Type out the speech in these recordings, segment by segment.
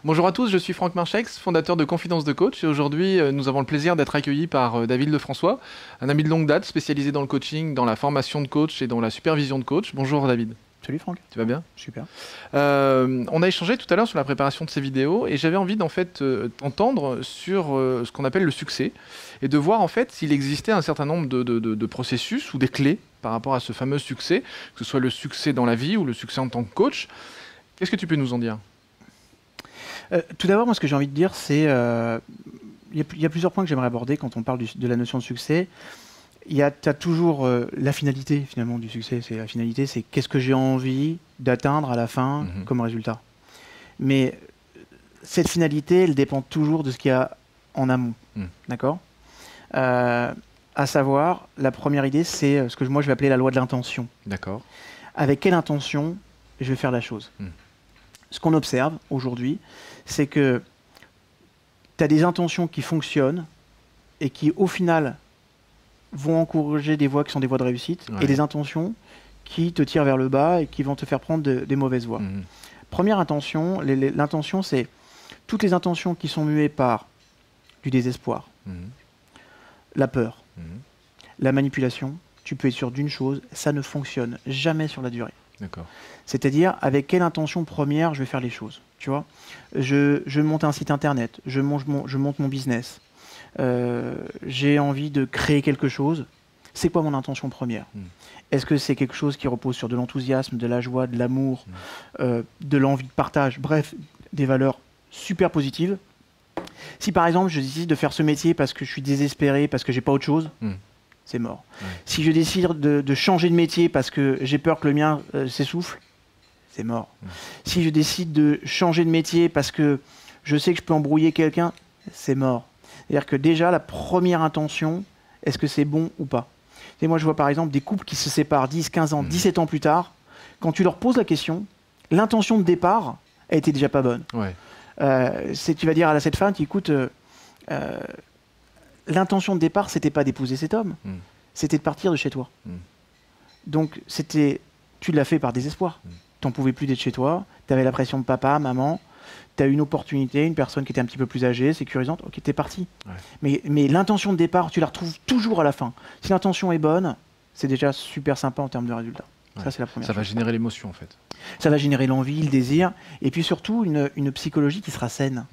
Bonjour à tous, je suis Franck Marchex, fondateur de Confidence de Coach et aujourd'hui nous avons le plaisir d'être accueillis par David Lefrançois, un ami de longue date spécialisé dans le coaching, dans la formation de coach et dans la supervision de coach. Bonjour David. Salut Franck. Tu vas bien? Super. On a échangé tout à l'heure sur la préparation de ces vidéos et j'avais envie d'en fait t'entendre sur ce qu'on appelle le succès et de voir en fait s'il existait un certain nombre de processus ou des clés par rapport à ce fameux succès, que ce soit le succès dans la vie ou le succès en tant que coach. Qu'est-ce que tu peux nous en dire? Tout d'abord, moi, ce que j'ai envie de dire, c'est il y a plusieurs points que j'aimerais aborder quand on parle de la notion de succès. Tu as toujours la finalité, finalement, du succès. La finalité, c'est qu'est-ce que j'ai envie d'atteindre à la fin comme résultat. Mais cette finalité, elle dépend toujours de ce qu'il y a en amont. D'accord? À savoir, la première idée, c'est ce que moi, je vais appeler la loi de l'intention. D'accord. Avec quelle intention je vais faire la chose? Ce qu'on observe aujourd'hui, c'est que tu as des intentions qui fonctionnent et qui, au final, vont encourager des voies qui sont des voies de réussite et des intentions qui te tirent vers le bas et qui vont te faire prendre des mauvaises voies. Première intention, l'intention, c'est toutes les intentions qui sont muées par du désespoir, la peur, la manipulation. Tu peux être sûr d'une chose, ça ne fonctionne jamais sur la durée. C'est-à-dire, avec quelle intention première je vais faire les choses. Tu vois, je monte un site internet, je monte mon business, j'ai envie de créer quelque chose. C'est quoi mon intention première? Est-ce que c'est quelque chose qui repose sur de l'enthousiasme, de la joie, de l'amour, de l'envie de partage, bref, des valeurs super positives? Si par exemple, je décide de faire ce métier parce que je suis désespéré, parce que j'ai pas autre chose, c'est mort. Si je décide de changer de métier parce que j'ai peur que le mien s'essouffle, c'est mort. Si je décide de changer de métier parce que je sais que je peux embrouiller quelqu'un, c'est mort. C'est-à-dire que déjà, la première intention, est-ce que c'est bon ou pas? Et moi, je vois par exemple des couples qui se séparent 10, 15 ans, 17 ans plus tard. Quand tu leur poses la question, l'intention de départ, elle était déjà pas bonne. Tu vas dire à cette femme, écoute, l'intention de départ, c'était pas d'épouser cet homme, c'était de partir de chez toi. Donc, tu l'as fait par désespoir. Tu n'en pouvais plus d'être chez toi, tu avais la pression de papa, maman, tu as eu une opportunité, une personne qui était un petit peu plus âgée, sécurisante, ok, t'es parti. Mais l'intention de départ, tu la retrouves toujours à la fin. Si l'intention est bonne, c'est déjà super sympa en termes de résultats. Ça, c'est la première chose. Ça va générer l'émotion, en fait. Ça va générer l'envie, le désir, et puis surtout une psychologie qui sera saine.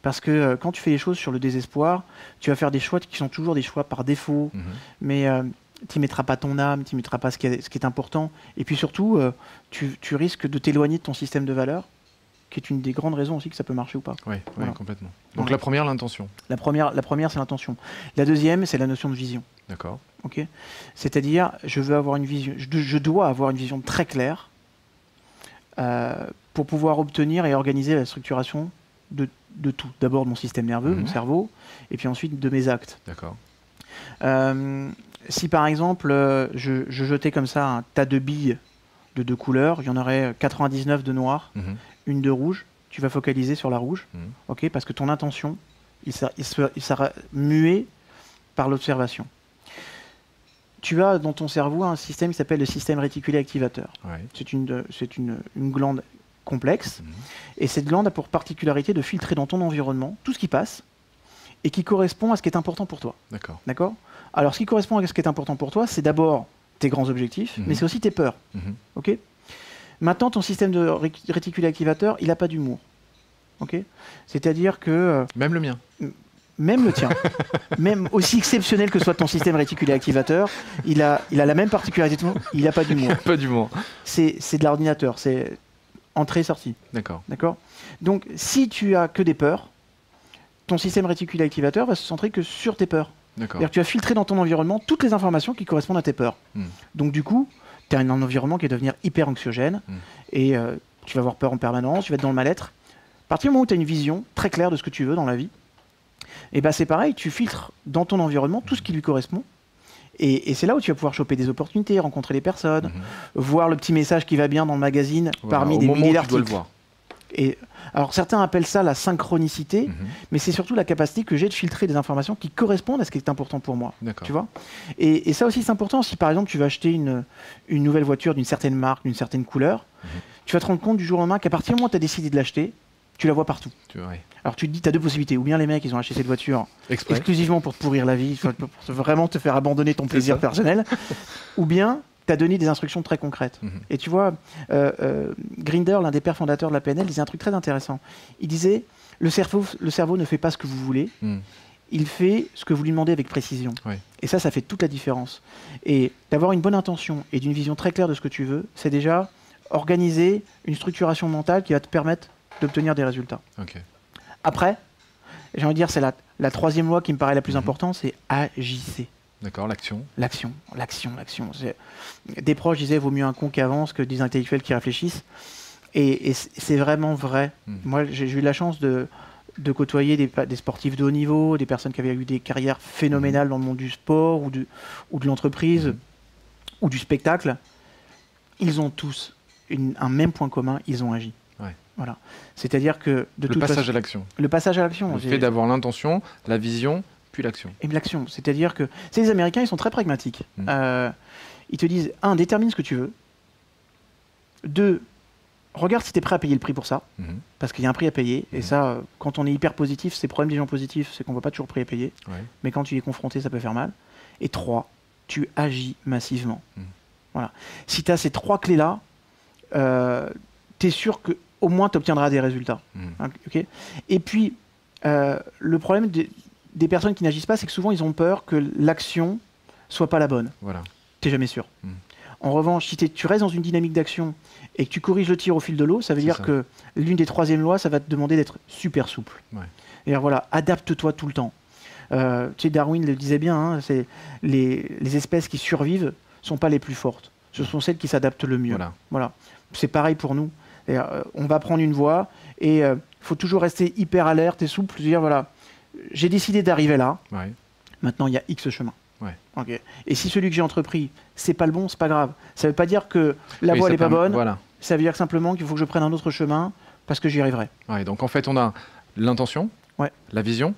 Parce que quand tu fais les choses sur le désespoir, tu vas faire des choix qui sont toujours des choix par défaut, mais tu n'y mettras pas ton âme, tu n'y mettras pas ce qui est important, et puis surtout, tu risques de t'éloigner de ton système de valeurs, qui est une des grandes raisons aussi que ça peut marcher ou pas. Oui, complètement. Donc la première, l'intention. La première, c'est l'intention. La deuxième, c'est la notion de vision. D'accord. Ok. C'est-à-dire, je dois avoir une vision très claire pour pouvoir obtenir et organiser la structuration de tout. D'abord de mon système nerveux, mon cerveau, et puis ensuite de mes actes. D'accord. Si par exemple, je jetais comme ça un tas de billes de 2 couleurs, il y en aurait 99 de noir, une de rouge, tu vas focaliser sur la rouge, ok, parce que ton intention, il sera mué par l'observation. Tu as dans ton cerveau un système qui s'appelle le système réticulé activateur. C'est une glande complexe, et cette glande a pour particularité de filtrer dans ton environnement tout ce qui passe et qui correspond à ce qui est important pour toi. D'accord. Alors, ce qui correspond à ce qui est important pour toi, c'est d'abord tes grands objectifs, mais c'est aussi tes peurs. Ok. Maintenant, ton système de réticulé activateur, il n'a pas d'humour. Ok. C'est-à-dire que... même le mien. Même le tien. Même aussi exceptionnel que soit ton système réticulé activateur, il a la même particularité. Il n'a pas d'humour. Pas d'humour. C'est de l'ordinateur. C'est entrée-sortie. D'accord. Donc, si tu as que des peurs, ton système réticulé activateur va se centrer que sur tes peurs. C'est-à-dire que tu vas filtrer dans ton environnement toutes les informations qui correspondent à tes peurs. Donc du coup, tu as un environnement qui va devenir hyper anxiogène et tu vas avoir peur en permanence, tu vas être dans le mal-être. À partir du moment où tu as une vision très claire de ce que tu veux dans la vie, et ben c'est pareil, tu filtres dans ton environnement tout ce qui lui correspond. Et c'est là où tu vas pouvoir choper des opportunités, rencontrer les personnes, voir le petit message qui va bien dans le magazine parmi des milliers d'articles. Et alors certains appellent ça la synchronicité, mais c'est surtout la capacité que j'ai de filtrer des informations qui correspondent à ce qui est important pour moi. Tu vois, et ça aussi c'est important. Si par exemple tu vas acheter une nouvelle voiture d'une certaine marque, d'une certaine couleur, tu vas te rendre compte du jour au lendemain qu'à partir du moment où tu as décidé de l'acheter, tu la vois partout. Ouais. Alors tu te dis, tu as deux possibilités. Ou bien les mecs, ils ont acheté cette voiture Exprès. exclusivement pour te pourrir la vie, pour vraiment te faire abandonner ton plaisir personnel. Ou bien tu as donné des instructions très concrètes. Et tu vois, Grinder, l'un des pères fondateurs de la PNL, disait un truc très intéressant. Il disait, le cerveau ne fait pas ce que vous voulez, il fait ce que vous lui demandez avec précision. Ouais. Et ça fait toute la différence. Et d'avoir une bonne intention et d'une vision très claire de ce que tu veux, c'est déjà organiser une structuration mentale qui va te permettre d'obtenir des résultats. Okay. Après, j'ai envie de dire, c'est la troisième loi qui me paraît la plus importante, c'est agissez. D'accord, l'action. L'action. Des proches disaient, vaut mieux un con qui avance que des intellectuels qui réfléchissent. Et c'est vraiment vrai. Moi, j'ai eu la chance de côtoyer des sportifs de haut niveau, des personnes qui avaient eu des carrières phénoménales dans le monde du sport ou de l'entreprise ou du spectacle. Ils ont tous un même point commun, ils ont agi. Ouais. Voilà. C'est-à-dire que le passage à l'action. Le passage à l'action. Le fait d'avoir l'intention, la vision, puis l'action. Et l'action. C'est-à-dire que les Américains, ils sont très pragmatiques. Ils te disent, 1, détermine ce que tu veux. 2, regarde si tu es prêt à payer le prix pour ça. Parce qu'il y a un prix à payer. Et ça, quand on est hyper positif, c'est le problème des gens positifs, c'est qu'on ne voit pas toujours le prix à payer. Ouais. Mais quand tu y es confronté, ça peut faire mal. Et 3, tu agis massivement. Voilà. Si tu as ces 3 clés-là, tu es sûr qu'au moins tu obtiendras des résultats. Okay. Et puis, le problème des personnes qui n'agissent pas, c'est que souvent ils ont peur que l'action soit pas la bonne. Voilà. Tu n'es jamais sûr. En revanche, si tu restes dans une dynamique d'action et que tu corriges le tir au fil de l'eau, ça veut dire que l'une des troisièmes lois, ça va te demander d'être super souple. Ouais. Et alors voilà, adapte-toi tout le temps. Tu sais, Darwin le disait bien, hein, c'est les espèces qui survivent sont pas les plus fortes. Ce sont celles qui s'adaptent le mieux. Voilà. C'est pareil pour nous. Et, on va prendre une voie et il faut toujours rester hyper alerte et souple. Dire voilà, j'ai décidé d'arriver là. Ouais. Maintenant, il y a X chemin. Ouais. Okay. Et si celui que j'ai entrepris, c'est pas le bon, c'est pas grave. Ça veut pas dire que la voie n'est pas bonne. Voilà. Ça veut dire simplement qu'il faut que je prenne un autre chemin parce que j'y arriverai. Ouais, donc en fait, on a l'intention, la vision,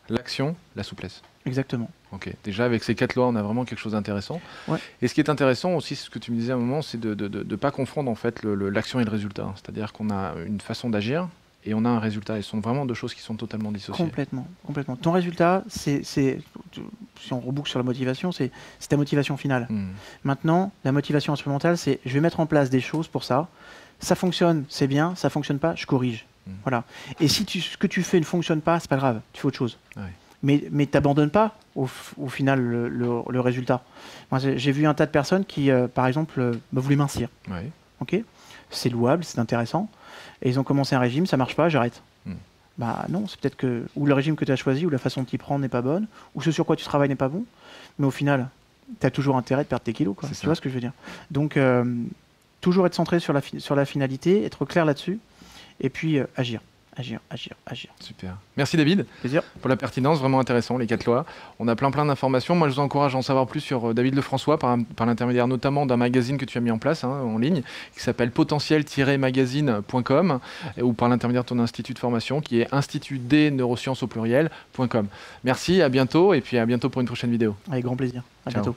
l'action, la souplesse. Exactement. Ok. Déjà, avec ces 4 lois, on a vraiment quelque chose d'intéressant. Ouais. Et ce qui est intéressant aussi, c'est ce que tu me disais à un moment, c'est de ne pas confondre en fait l'action et le résultat. C'est-à-dire qu'on a une façon d'agir et on a un résultat. Et ce sont vraiment deux choses qui sont totalement dissociées. Complètement. Ton résultat, si on reboucle sur la motivation, c'est ta motivation finale. Maintenant, la motivation instrumentale, c'est je vais mettre en place des choses pour ça. Ça fonctionne, c'est bien. Ça fonctionne pas, je corrige. Voilà. Et si ce que tu fais ne fonctionne pas, c'est pas grave. Tu fais autre chose. Ouais. Mais t'abandonnes pas au final le résultat. Moi, j'ai vu un tas de personnes qui, par exemple, voulaient mincir. Ouais. Okay, c'est louable, c'est intéressant. Et ils ont commencé un régime, ça marche pas, j'arrête. Bah non, c'est peut-être que ou le régime que tu as choisi, ou la façon de t'y prendre n'est pas bonne, ou ce sur quoi tu travailles n'est pas bon. Mais au final, tu as toujours intérêt de perdre tes kilos. Tu vois ce que je veux dire? Donc, toujours être centré sur la finalité, être clair là-dessus, et puis agir. Agir. Super. Merci David. Plaisir. Pour la pertinence, vraiment intéressant, les 4 lois. On a plein d'informations. Moi, je vous encourage à en savoir plus sur David Lefrançois, par l'intermédiaire notamment d'un magazine que tu as mis en place en ligne, qui s'appelle potentiel-magazine.com, ou par l'intermédiaire de ton institut de formation, qui est institutdneurosciences au pluriel.com. Merci, à bientôt, et puis à bientôt pour une prochaine vidéo. Avec grand plaisir. À bientôt.